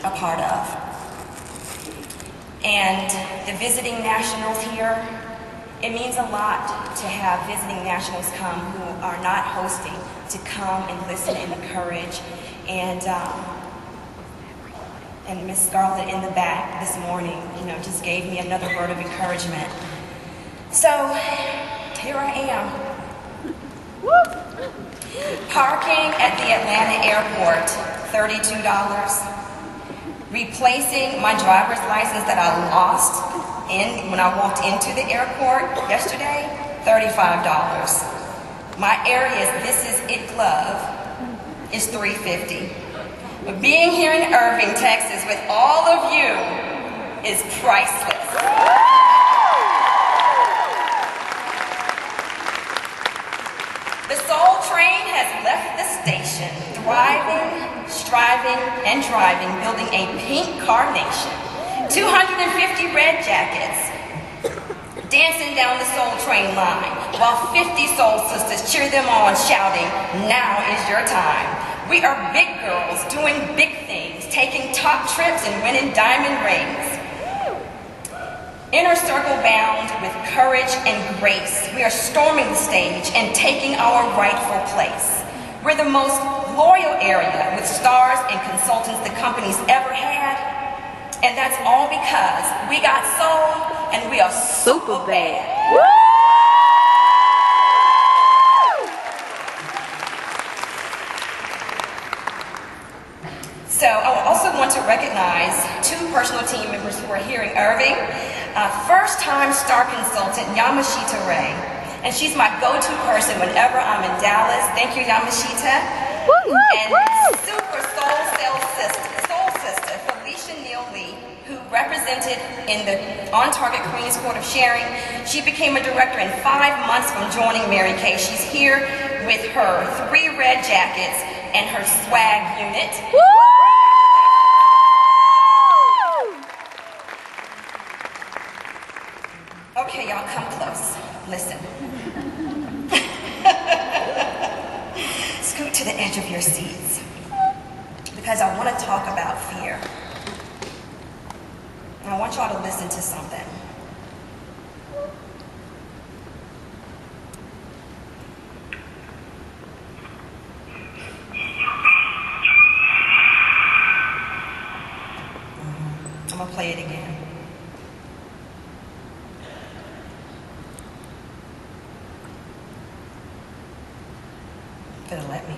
a part of. And the visiting nationals here, it means a lot to have visiting nationals come who are not hosting, to come and listen and encourage. And Miss Scarlett in the back this morning, just gave me another word of encouragement. So here I am, parking at the Atlanta airport, $32. Replacing my driver's license that I lost when I walked into the airport yesterday, $35. My Aries This Is It glove is $350. But being here in Irving, Texas with all of you is priceless. The Soul Train has left the station, thriving, striving, and driving, building a pink carnation. 250 red jackets, dancing down the Soul Train line, while 50 soul sisters cheer them on, shouting, "Now is your time." We are big girls doing big things, taking top trips and winning diamond rings. Inner circle bound with courage and grace, we are storming the stage and taking our rightful place. We're the most loyal area with stars and consultants the company's ever had. And that's all because we got soul and we are super bad. So I also want to recognize two personal team members who are here in Irving. First-time star consultant Yamashita Ray, and she's my go-to person whenever I'm in Dallas. Thank you, Yamashita. And super soul sister Felicia Neal Lee, who represented in the On Target Queens Court of Sharing. She became a director in 5 months from joining Mary Kay. She's here with her 3 red jackets and her swag unit. Okay, y'all, come close. Listen. Scoot to the edge of your seats, because I want to talk about fear. And I want y'all to listen to something. I'm going to play it again. Gonna let me.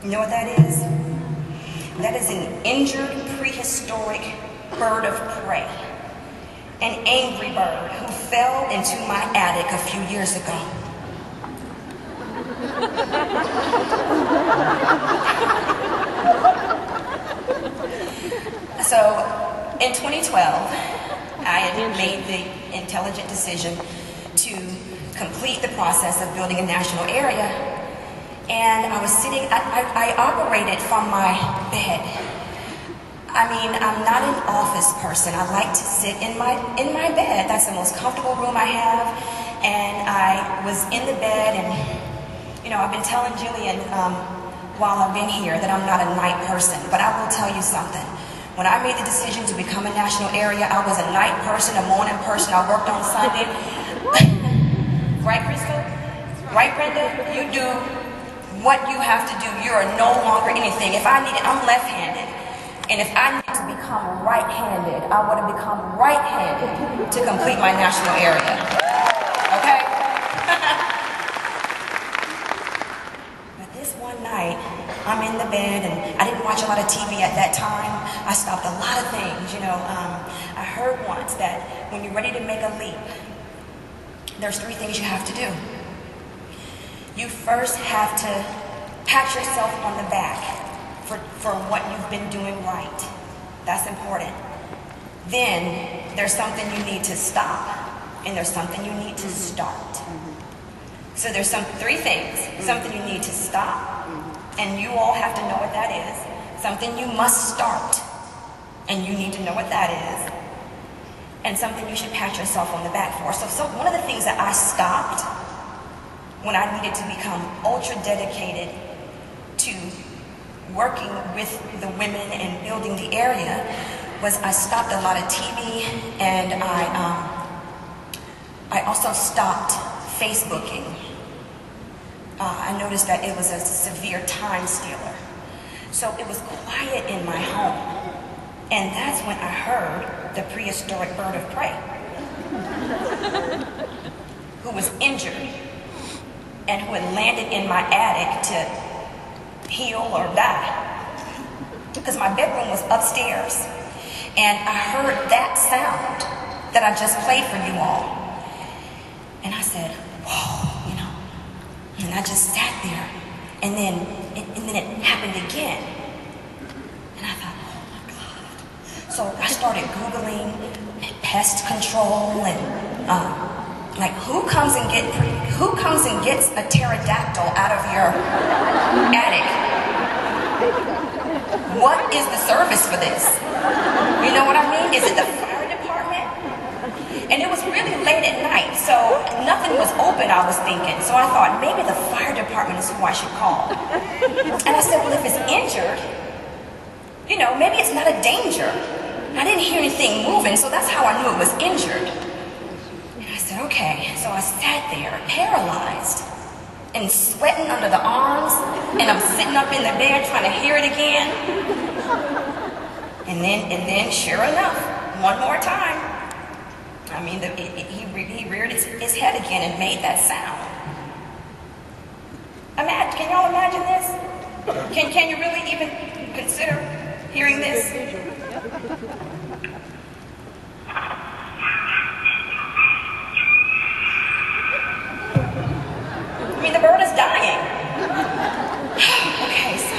You know what that is? That is an injured, prehistoric bird of prey. An angry bird who fell into my attic a few years ago. So, in 2012, I had made the intelligent decision to complete the process of building a national area. And I was sitting, I operated from my bed. I mean, I'm not an office person. I like to sit in my bed. That's the most comfortable room I have. And I was in the bed, and I've been telling Jillian while I've been here that I'm not a night person. But I will tell you something. When I made the decision to become a national area, I was a night person, a morning person. I worked on Sunday. Right, Crystal? Right, Brenda? You do what you have to do. You are no longer anything. If I needed, I'm left-handed. And if I needed to become right-handed, I would have become right-handed to complete my national area. Okay? But this one night, I'm in the bed, and I didn't watch a lot of TV at that time. I stopped a lot of things, I heard once that when you're ready to make a leap, there's 3 things you have to do. You first have to pat yourself on the back for what you've been doing right. That's important. Then there's something you need to stop, and there's something you need to start. So there's 3 things. Something you need to stop, and you all have to know what that is. Something you must start, and you need to know what that is. and something you should pat yourself on the back for. So one of the things that I stopped when I needed to become ultra dedicated to working with the women and building the area was I stopped a lot of TV, and I also stopped Facebooking. I noticed that it was a severe time stealer. So it was quiet in my home. And that's when I heard the prehistoric bird of prey, who was injured and who had landed in my attic to heal or die. Because my bedroom was upstairs. And I heard that sound that I just played for you all. And I said, whoa, you know. And I just sat there. And then it happened again. And I thought, oh my God. So I started Googling pest control and like who comes and gets a pterodactyl out of your attic? What is the service for this? You know what I mean? Is it the fire department? And it was really late at night, so nothing was open, I was thinking. So I thought, maybe the fire department is who I should call. And I said, well, if it's injured, you know, maybe it's not a danger. I didn't hear anything moving, so that's how I knew it was injured. And I said, okay. So I sat there, paralyzed, and sweating under the arms, and I'm sitting up in the bed trying to hear it again. And then, sure enough, one more time, I mean, he reared his head again and made that sound. Can y'all imagine this? Can you really even consider hearing this? I mean, the bird is dying. Okay, so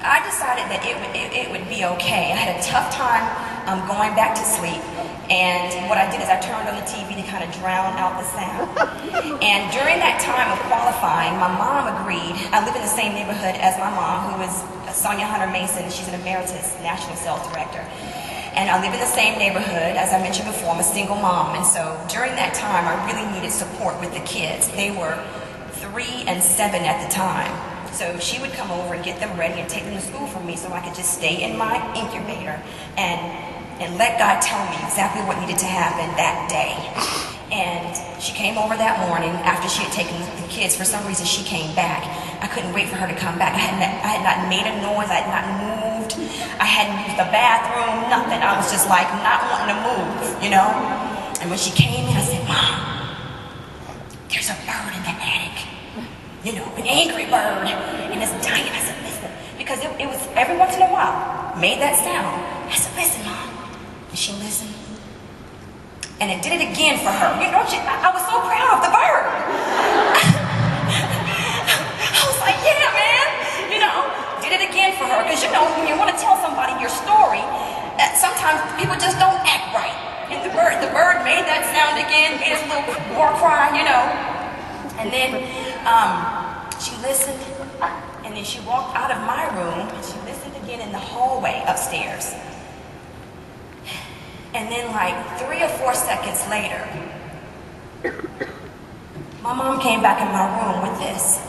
I decided that it would be okay. I had a tough time going back to sleep, and what I did is I turned on the TV to kind of drown out the sound. And during that time of qualifying, my mom agreed. I live in the same neighborhood as my mom, who is Sonia Hunter Mason. She's an emeritus national sales director. And I live in the same neighborhood. As I mentioned before, I'm a single mom, and so during that time, I really needed support with the kids. They were 3 and 7 at the time. So she would come over and get them ready and take them to school for me so I could just stay in my incubator and let God tell me exactly what needed to happen that day. And she came over that morning after she had taken the kids. For some reason, she came back. I couldn't wait for her to come back. I had not made a noise. I had not moved. I hadn't used the bathroom, nothing. I was just like not wanting to move, you know? And when she came in, I said, Mom, there's a bird in the attic. You know, an angry bird, and it's dying. I said, listen, because it was every once in a while, made that sound. I said, listen, Mom. And she listened. And it did it again for her. You know, I was so proud of the bird. I was like, yeah, man. You know, did it again for her. Because, you know, when you want to tell somebody your story, sometimes people just don't act right. And the bird made that sound again, made his little war cry, you know. And then she listened, and then she walked out of my room, and she listened again in the hallway upstairs. And then like 3 or 4 seconds later, my mom came back in my room with this.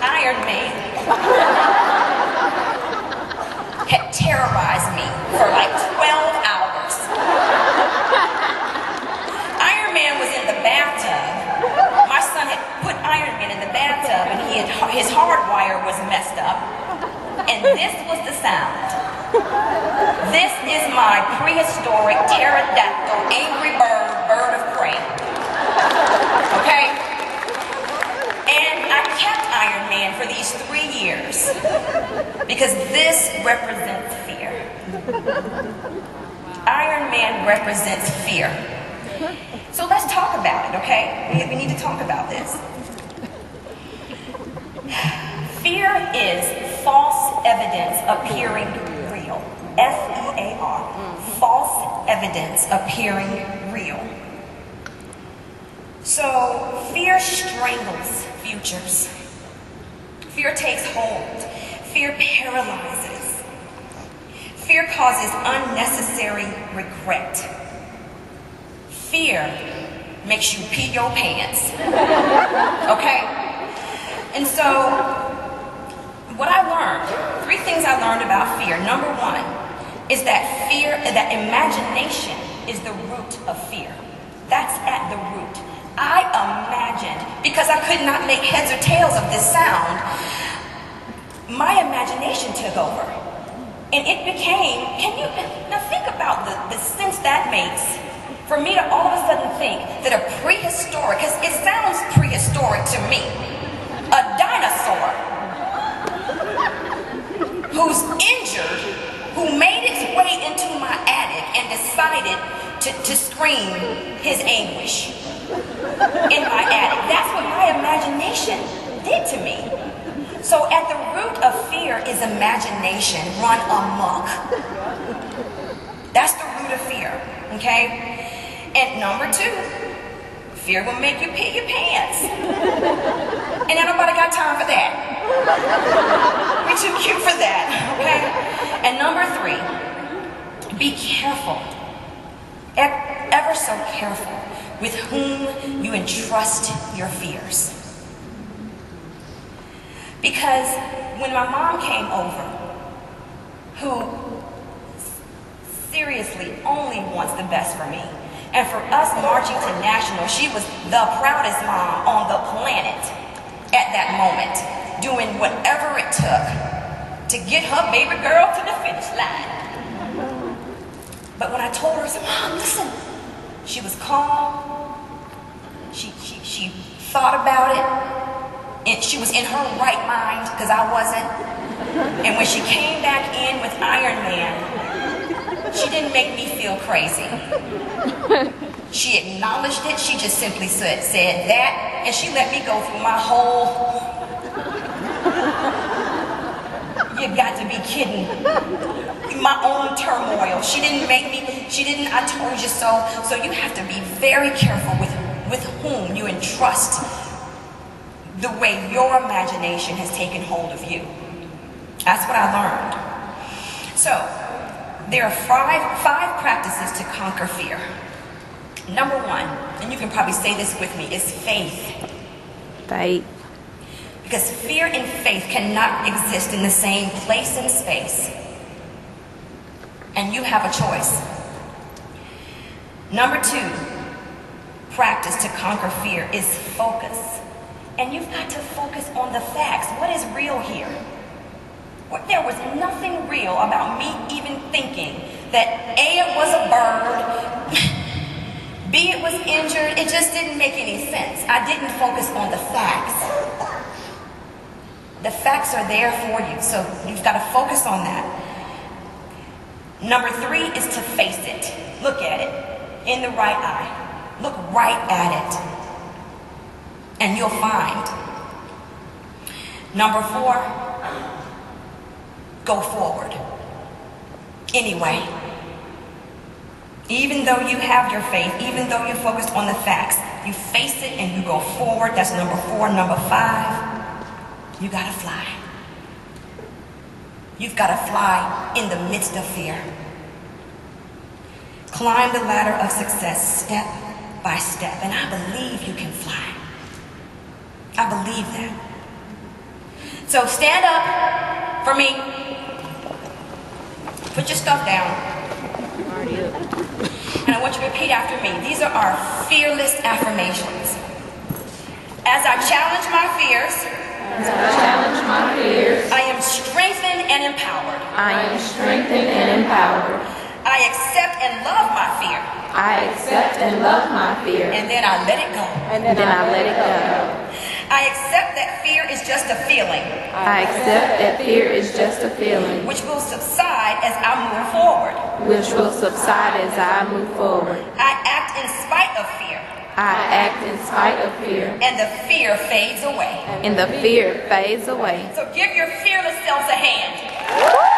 Iron Man had terrorized me for like 12 hours. Iron Man was in the bathtub. My son had put Iron Man in the bathtub, and his hardwire was messed up. And this was the sound. This is my prehistoric pterodactyl, angry bird of prey. Okay? And I kept Iron Man for these 3 years because this represents fear. Iron Man represents fear. So let's talk about it, okay? We need to talk about this. is false evidence appearing real. F-E-A-R. False evidence appearing real. So fear strangles futures. Fear takes hold. Fear paralyzes. Fear causes unnecessary regret. Fear makes you pee your pants. Okay? And so, what I learned, 3 things I learned about fear. Number 1 is that that imagination is the root of fear. That's at the root. I imagined, because I could not make heads or tails of this sound, my imagination took over. And it became, now think about the sense that makes for me to all of a sudden think that a prehistoric, because it sounds prehistoric to me, a dinosaur who's injured, who made its way into my attic and decided to scream his anguish in my attic. That's what my imagination did to me. So at the root of fear is imagination run amok. That's the root of fear, okay? And number 2, fear will make you pee your pants. And ain't nobody got time for that. We're too cute for that, okay? And number 3, be careful, ever so careful, with whom you entrust your fears. Because when my mom came over, who seriously only wants the best for me, and for us marching to national, she was the proudest mom on the planet at that moment, doing whatever it took to get her baby girl to the finish line. But when I told her, I said, Mom, listen, she was calm. She thought about it. And she was in her right mind, because I wasn't. And when she came back in with Iron Man, she didn't make me feel crazy. She acknowledged it. She just simply said that, and she let me go through my whole, you got to be kidding, my own turmoil. She didn't make me, I told you so. So you have to be very careful with whom you entrust the way your imagination has taken hold of you. That's what I learned. So, there are five practices to conquer fear. Number 1, and you can probably say this with me, is faith. Faith. Because fear and faith cannot exist in the same place and space. And you have a choice. Number 2, practice to conquer fear is focus. And you've got to focus on the facts. What is real here? There was nothing real about me even thinking that A, it was a bird, B, it was injured. It just didn't make any sense. I didn't focus on the facts. The facts are there for you, so you've got to focus on that. Number 3 is to face it. Look at it in the right eye. Look right at it. And you'll find. Number 4, go forward. Anyway, even though you have your faith, even though you're focused on the facts, you face it and you go forward. That's number 4. Number 5, you gotta fly. You've gotta fly in the midst of fear. Climb the ladder of success step by step, and I believe you can fly. I believe that. So stand up for me. Put your stuff down. And I want you to repeat after me. These are our fearless affirmations. As I challenge my fears, I am strengthened and empowered. I am strengthened and empowered. I accept and love my fear. I accept and love my fear. And then I let it go. And then I let it go. I accept that fear is just a feeling. I accept that fear is just a feeling. Which will subside as I move forward. Which will subside as I move forward. I act in spite of fear. I act in spite of fear, and the fear fades away. and the fear fades away. So give your fearless selves a hand.